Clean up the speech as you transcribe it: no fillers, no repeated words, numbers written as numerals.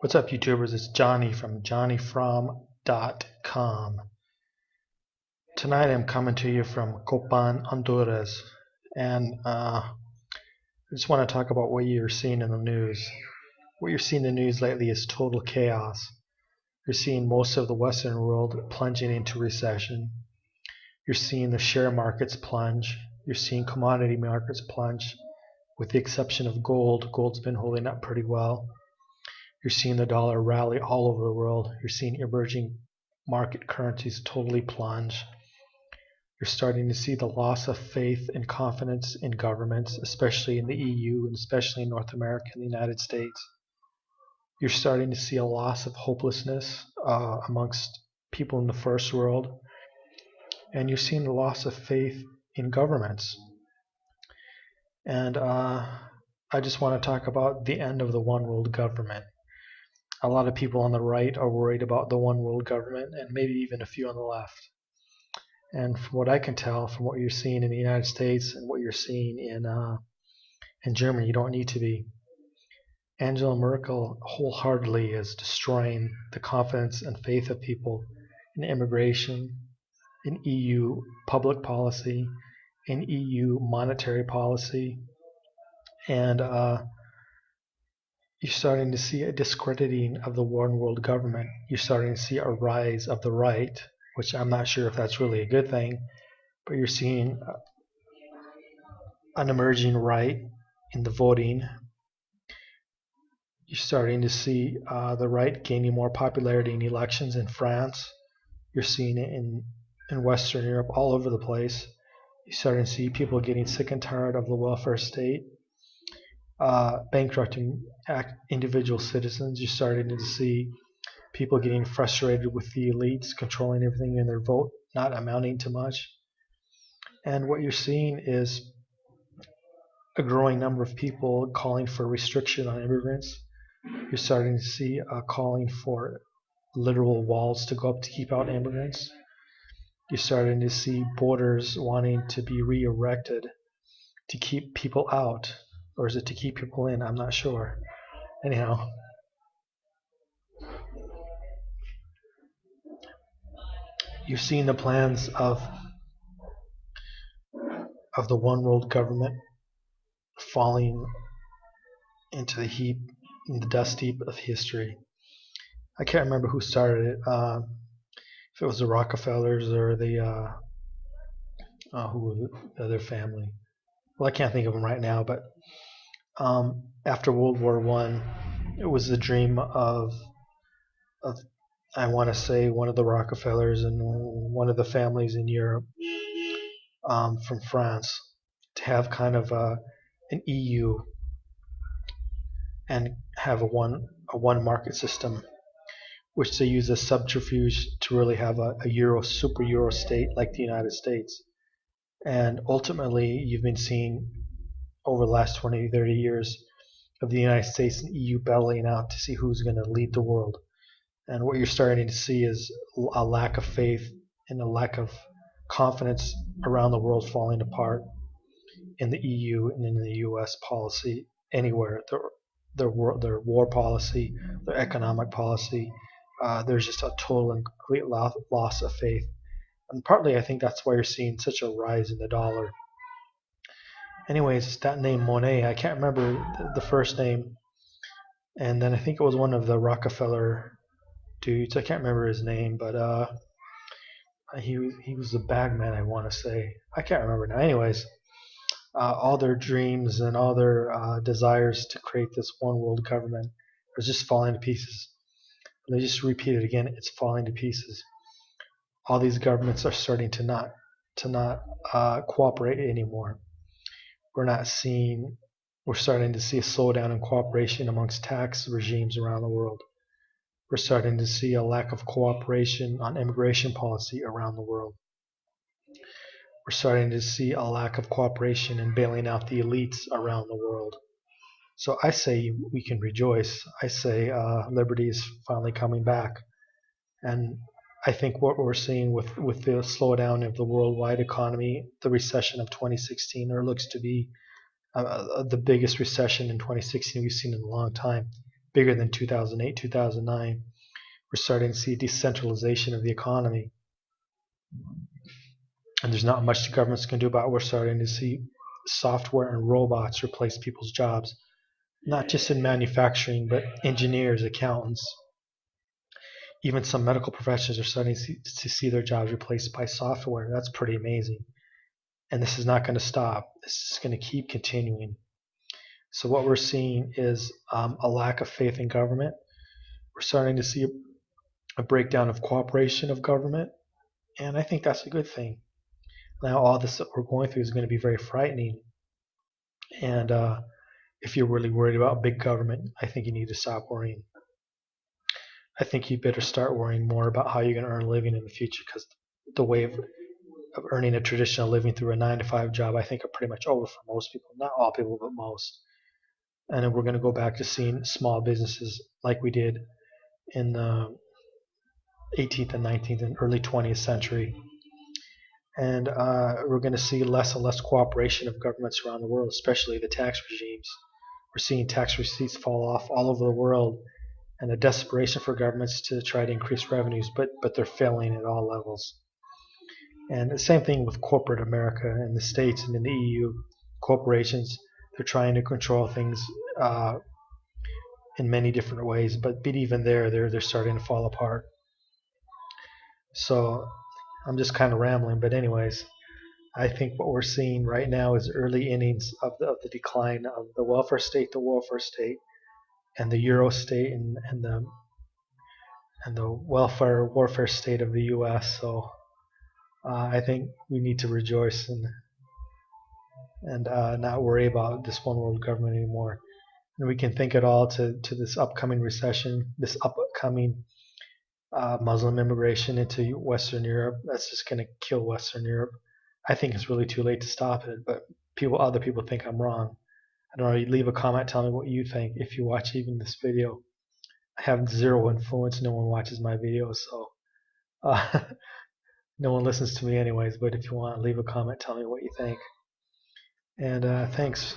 What's up, YouTubers? It's Johnny from JohnnyFrom.com. Tonight I'm coming to you from Copan, Honduras, and I just want to talk about what you're seeing in the news. What you're seeing in the news lately is total chaos. You're seeing most of the Western world plunging into recession. You're seeing the share markets plunge. You're seeing commodity markets plunge, with the exception of gold. Gold's been holding up pretty well. You're seeing the dollar rally all over the world. You're seeing emerging market currencies totally plunge. You're starting to see the loss of faith and confidence in governments, especially in the EU and especially in North America and the United States. You're starting to see a loss of hopelessness amongst people in the first world. And you're seeing the loss of faith in governments. And I just want to talk about the end of the one world government. A lot of people on the right are worried about the one world government, and maybe even a few on the left. And from what I can tell, from what you're seeing in the United States and what you're seeing in Germany, you don't need to be. Angela Merkel wholeheartedly is destroying the confidence and faith of people in immigration, in EU public policy, in EU monetary policy, and you're starting to see a discrediting of the one world government. You're starting to see a rise of the right, which I'm not sure if that's really a good thing, but you're seeing an emerging right in the voting. You're starting to see the right gaining more popularity in elections in France. You're seeing it in Western Europe, all over the place. You're starting to see people getting sick and tired of the welfare state, bankrupting individual citizens. You're starting to see people getting frustrated with the elites controlling everything in their vote, not amounting to much. And what you're seeing is a growing number of people calling for restriction on immigrants. You're starting to see calling for literal walls to go up to keep out immigrants. You're starting to see borders wanting to be re-erected to keep people out, or is it to keep people in? I'm not sure. Anyhow, you're seeing the plans of the one world government falling into the heap, in the dust heap of history. I can't remember who started it. If it was the Rockefellers or the who was the other family. Well, I can't think of them right now, but after World War I, it was the dream of I want to say one of the Rockefellers and one of the families in Europe from France to have kind of an EU and have a one market system, which they use as subterfuge to really have a super euro state like the United States. And ultimately, you've been seeing over the last 20, 30 years of the United States and EU battling out to see who's going to lead the world. And what you're starting to see is a lack of faith and a lack of confidence around the world falling apart in the EU and in the US policy anywhere. Their war policy, their economic policy, there's just a total and complete loss of faith. And partly I think that's why you're seeing such a rise in the dollar. Anyways, that name Monet, I can't remember the first name. And then I think it was one of the Rockefeller dudes. I can't remember his name, but he was the bagman, I want to say. I can't remember now. Anyways, all their dreams and all their desires to create this one world government are just falling to pieces. And they just repeat it again. It's falling to pieces. All these governments are starting to not cooperate anymore. We're starting to see a slowdown in cooperation amongst tax regimes around the world. We're starting to see a lack of cooperation on immigration policy around the world. We're starting to see a lack of cooperation in bailing out the elites around the world. So I say we can rejoice. I say liberty is finally coming back. And I think what we're seeing with the slowdown of the worldwide economy, the recession of 2016, there looks to be the biggest recession in 2016 we've seen in a long time. bigger than 2008, 2009. We're starting to see decentralization of the economy, and there's not much the governments can do about it. We're starting to see software and robots replace people's jobs, not just in manufacturing, but engineers, accountants, even some medical professions are starting to see their jobs replaced by software. That's pretty amazing. And this is not going to stop. This is going to keep continuing. So what we're seeing is a lack of faith in government. We're starting to see a breakdown of cooperation of government, and I think that's a good thing. Now all this that we're going through is going to be very frightening, and if you're really worried about big government, I think you need to stop worrying. I think you better start worrying more about how you're going to earn a living in the future, because the way of earning a traditional living through a 9-to-5 job, I think, are pretty much over for most people. Not all people, but most. And then we're going to go back to seeing small businesses like we did in the 18th and 19th and early 20th century. And we're going to see less and less cooperation of governments around the world, especially the tax regimes. We're seeing tax receipts fall off all over the world, and a desperation for governments to try to increase revenues, but they're failing at all levels. And the same thing with corporate America in the States and in the EU. Corporations, they're trying to control things in many different ways, but even there, they're starting to fall apart. So I'm just kind of rambling, but anyways, I think what we're seeing right now is early innings of the decline of the welfare state, and the Euro state, and the welfare warfare state of the U.S. So I think we need to rejoice and not worry about this one world government anymore. And we can think it all to this upcoming recession, this upcoming Muslim immigration into Western Europe. That's just going to kill Western Europe. I think it's really too late to stop it, but other people think I'm wrong. I don't know. You leave a comment, tell me what you think. If you watch even this video, I have zero influence. No one watches my videos, so no one listens to me anyways. But if you want, leave a comment, tell me what you think. And thanks.